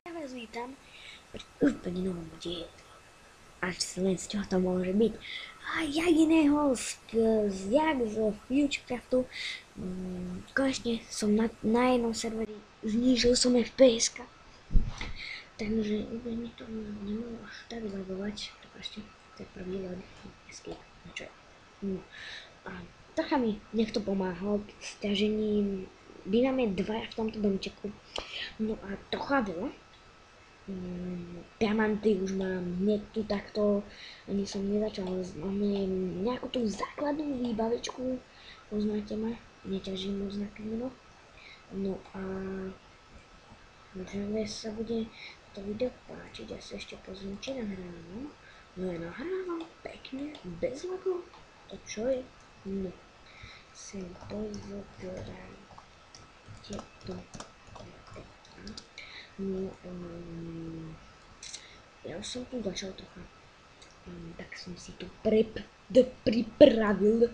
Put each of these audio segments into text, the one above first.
Ja vás vítam pri úplne novom dielu. Až si len z čoho to môže byť. A jediného z Futurecraftu. Konečne som na jednom serveri znížil som FPS-ka. Takže mi to nemôžu až tak zagovať. Prepačte, to je prvý len escape. Čo je? No. A trocha mi niekto pomáhal s ťažením. Bývame dvaja v tomto domčeku. No a trocha veľa. Diamanty už mám hneď tu takto, ani som nezačal, máme nejakú tú základnú výbavičku, poznáte ma, neťažím moc na kameno. No a možno sa bude to video páčiť, ja sa ešte pozriem, či nahrávam. No ja nahrávam pekne, bez lagov, to čo je? No, sem pozerám tieto. No, ja už som tu začal trocha, tak som si tu predpripravil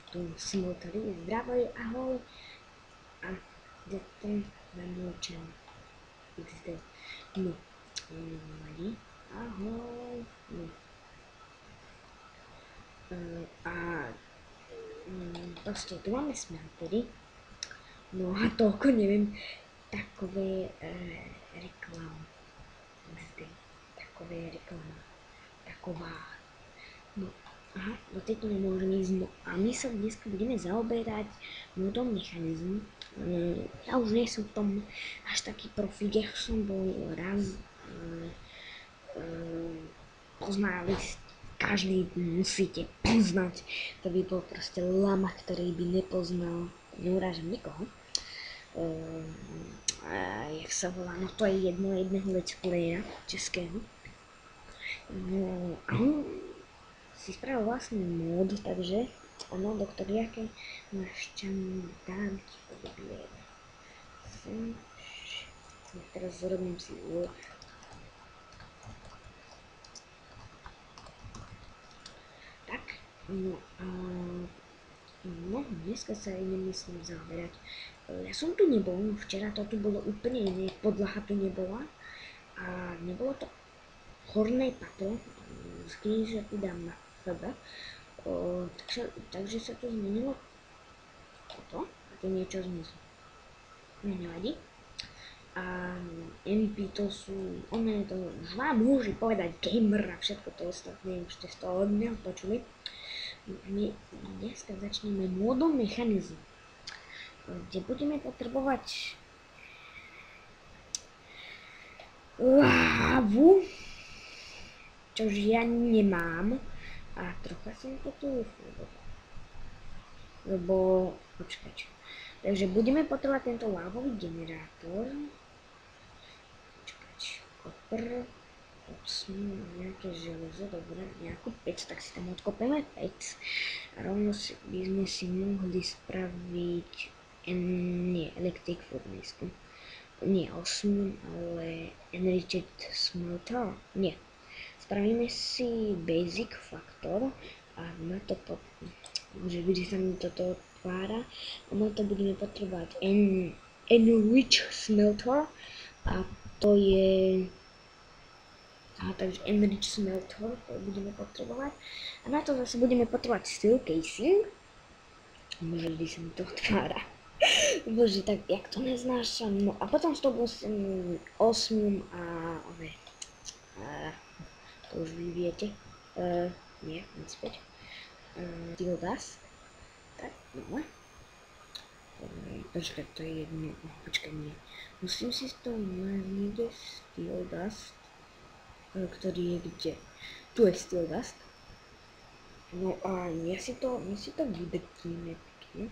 tu smotali, zdravoj, ahoj, a to namôčem XD, no, nevadí, ahoj, no, a proste tu máme smeltery. No a toľko neviem, takové reklama, taková, no aha, do tejto nemôžem ísť, no a my sa dneska budeme zaoberať modom mechanizmu. Ja už nie som v tom až taký profík, jak som bol raz, poznali, každý musíte poznať, to by bol proste lama, ktorý by nepoznal, neurážam nikoho. Jak sa volá, no to je jedného let's playa českého. No a on si spravil vlastný mód, takže ono, doktor Jaké, máš čam, dám ti odbier. Teraz zrobím si úvod. Tak, no a no, dneska sa aj nemyslím zaoberať. Ja som tu nebol, včera to tu bolo úplne iné, podlaha tu nebola a nebolo to horné patro, screenshot dám na sebe, takže sa tu zmenilo toto a tu niečo zmizlo. Nevadí. A MP to sú, to už vám môže povedať gamer a všetko to ostatné, už ste z toho od mňa počuli. My dneska začneme modom mechanizmu, kde budeme potrebovať lávu, čož ja nemám, a trocha som to tu vyfúdoval, lebo počkať. Takže budeme potrebovať tento lávový generátor, počkať, kopr, nejaké železo, dobre, nejakú pec, tak si tam odkopeme pec. A rovno by sme si mohli spraviť, nie, electric furnace, nie 8, ale enriched smelter, nie. Spravíme si basic factor a na to že sa mi toto otvára, a na to budeme potrebovať enriched smelter, a to je takže enriched smelter, to budeme potrebovať, a na to zase budeme potrebovať steel casing. Bože, kdy sa mi to otvára. Bože, tak jak to neznášam. No a potom s tou 8 a to už vy viete. Nie, naspäť. Steel dust. Tak, no. Počkaj, to je jedno. Počkaj, nie. Musím si z toho nájsť niekde steel dust, ktorý je kde. Tu je steel dust. No a my si to vydrtíme pekne.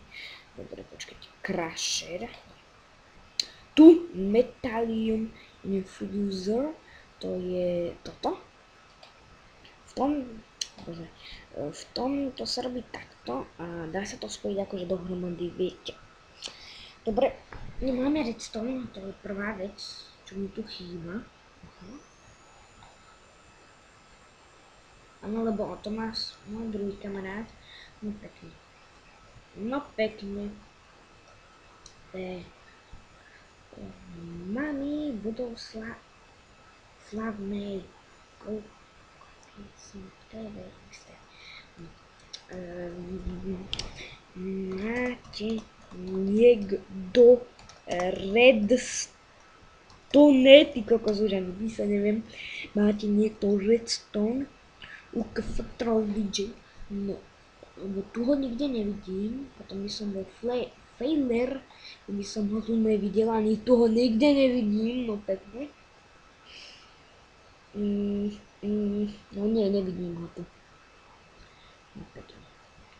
Dobre, počkajte. Crusher. Tu Metallium Infuser. To je toto. V tom to sa robí takto a dá sa to spojiť akože dohromady, viete. Dobre, nemáme redstone, to je prvá vec, čo mi tu chýba. Áno, lebo to má môj druhý kamarát. No pekne. Mami budou slavnej máte niekto redstone, ty kokos už ani písať neviem, máte niekto redstone u Kftrol DJ, no, lebo tu ho nikde nevidím, potom by som bol failer, by som ho tu nevidel, ani tu ho nikde nevidím, no pekne. No nie, nevidím ho tu. No pekne,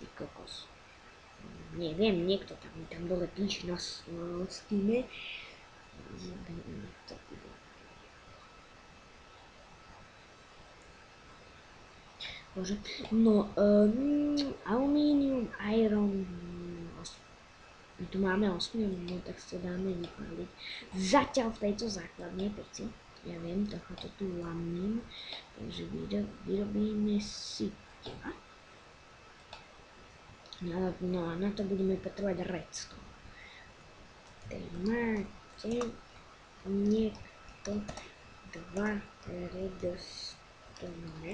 ty kokos. Neviem, niekto tam dole píše na Steame. Bože. No, alumínium, iron, my tu máme 8, no tak si to dáme vypáliť. Zatiaľ v tejto základnej peci, ja viem, trocha to tu lamím, takže vyrobíme si teba. No a na to budeme potrebovať redstone. Tedy máte niekto 2 redstone.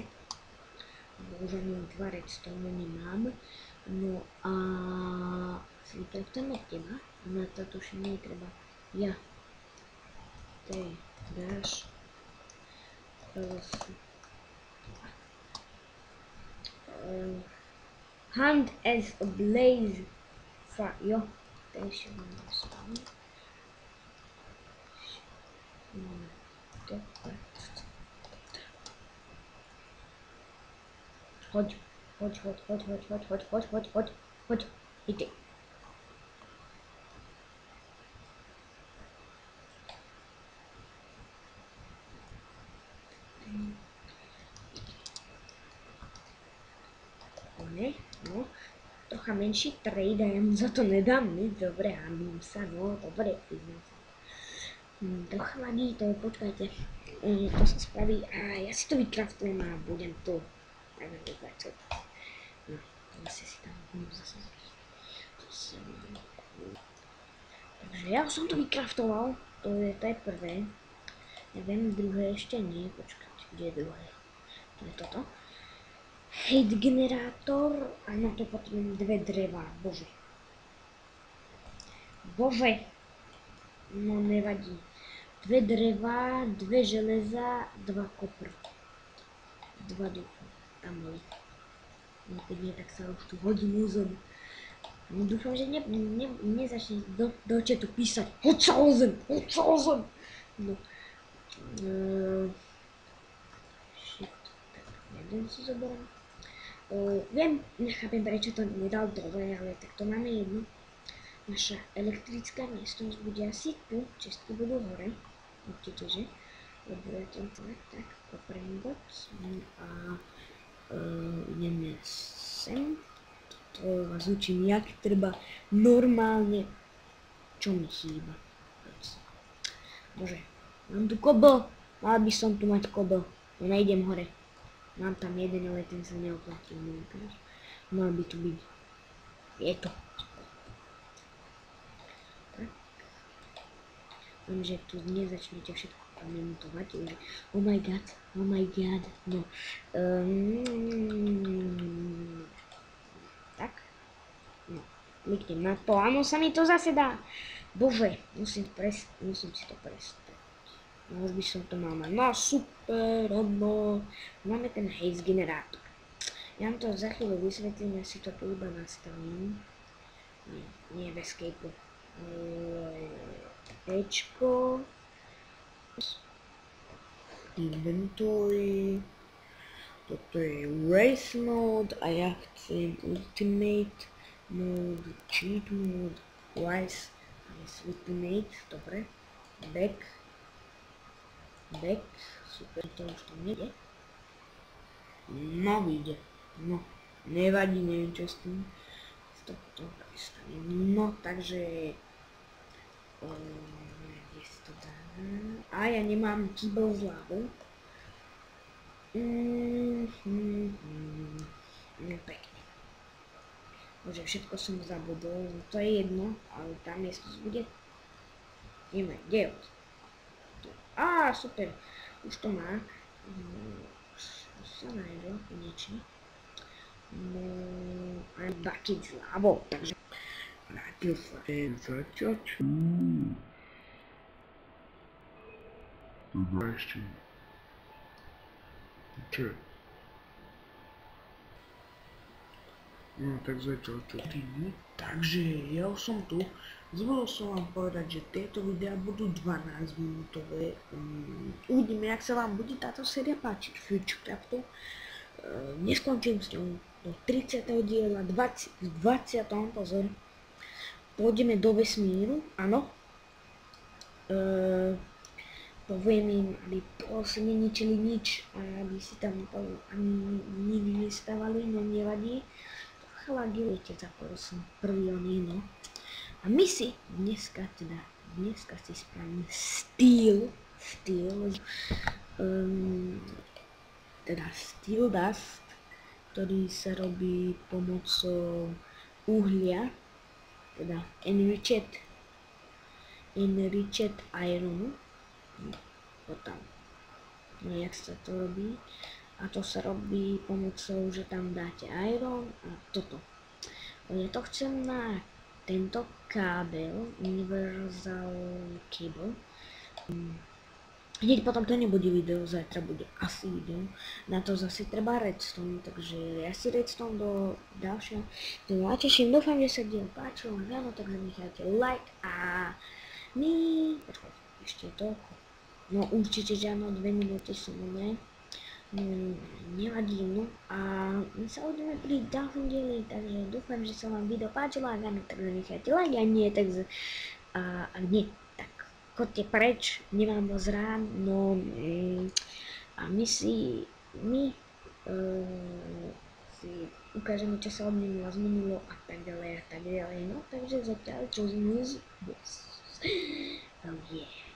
Bohužiaľ 2 redstone nemám. No a si vykraftujem od teba. Na to tuším nie treba. Ja. Ty dáš. Hand as a blaze. Jo. To ešte mám nastaviť. Chodź, idę. No, trocha menší trade a ja mu za to nedám nič, dobre, hamím sa, no, dobre, priznám sa. To chladí, to počkajte, to sa spraví a ja si to vykraftujem a budem tu. No, zase si tam zase. Takže ja som to vykraftoval, to je prvé. Neviem, druhé ešte nie, počkajte, kde je druhé? To je toto. Hate generátor a na to potrebujem 2 dreva, bože. Bože, no nevadí. 2 dreva, 2 železa, 2 kopr. 2 dúfam, tam boli. No keď nie, tak sa už tu hodím územ. No dúfam, že nezačne do chatu písať hoď sa o zem. No. Shit, tak jeden si zoberiem. Viem, nechápem prečo to nedal dole, ale tak to máme jedno. Naša elektrická miestnosť bude asi tu, čestky budú hore, určite, že? Lebo je to tak, koprem box a ideme sem. To vás učím, jak treba normálne, čo mi chýba. Bože, mám tu kobel, mal by som tu mať kobel, no nejdem hore. Mám tam jeden, ale ten sa neoplatil. Mal by tu byť. Je to. Tak. Viem, že tu nezačnete všetko komentovať. Oh my god. No. Tak. No. Kliknem na to. Áno, sa mi to zase dá. Bože, musím si to prestať. No už by som to mal mať. No super, no. Máme ten haze generátor. Ja vám to za chvíľu vysvetlím, ja si to tu iba nastavím. Nie v escape. Ečko. Inventory. Toto je race mode a ja chcem ultimate mode, cheat mode, race ultimate, dobre. Back, super, to už tam nejde. No vyjde, no, nevadí, neviem čo s tým. To prestane. No, takže... kde si to dá? A ja nemám kýbel z lávou. No pekne. Bože, všetko som zabudol, no to je jedno, ale tá miestnosť bude. Ideme, kde je? Á, super, už to má. Už sa nájde, konečne. No, aj bucket s lávou, takže vrátil sa. Zaťač. Teda ešte. Čo? No tak zatiaľ čo ty? Takže ja už som tu. Zvol som vám povedať, že tieto videá budú 12 minútové. Uvidíme, jak sa vám bude táto séria páčiť Futurecraftu. Neskončím s ňou do 30. diela, 20. Pozor. Pôjdeme do vesmíru, áno. Poviem im, aby prosím neničili nič a aby si tam ani nikdy nestávali, no nevadí. Chladilite za prosím, prvý no. A my si dneska si spravíme steel dust, ktorý sa robí pomocou uhlia, teda enriched iron, potom jak sa to robí, a to sa robí pomocou, že tam dáte iron a toto. Ja to chcem na tento kábel, universal cable. Hneď potom to nebude video, zajtra bude asi video. Na to zase treba redstone, takže ja si redstone do ďalšieho videa teším. Dúfam, že sa diel páčil, áno, tak zanechajte like a my... Počkaj, ešte toľko. No určite, že áno, 2 minúty sú dobré. Nevadí, no a my sa uvidíme pri ďalšom dieli, takže dúfam, že sa vám video páčilo, ak áno, tak zanechajte like, a nie, tak ak nie, tak chodte preč, nemám vás rád, no a my si ukážeme, čo sa obmenilo, zmenilo a tak ďalej, no takže zatiaľ čo z news, oh yeah.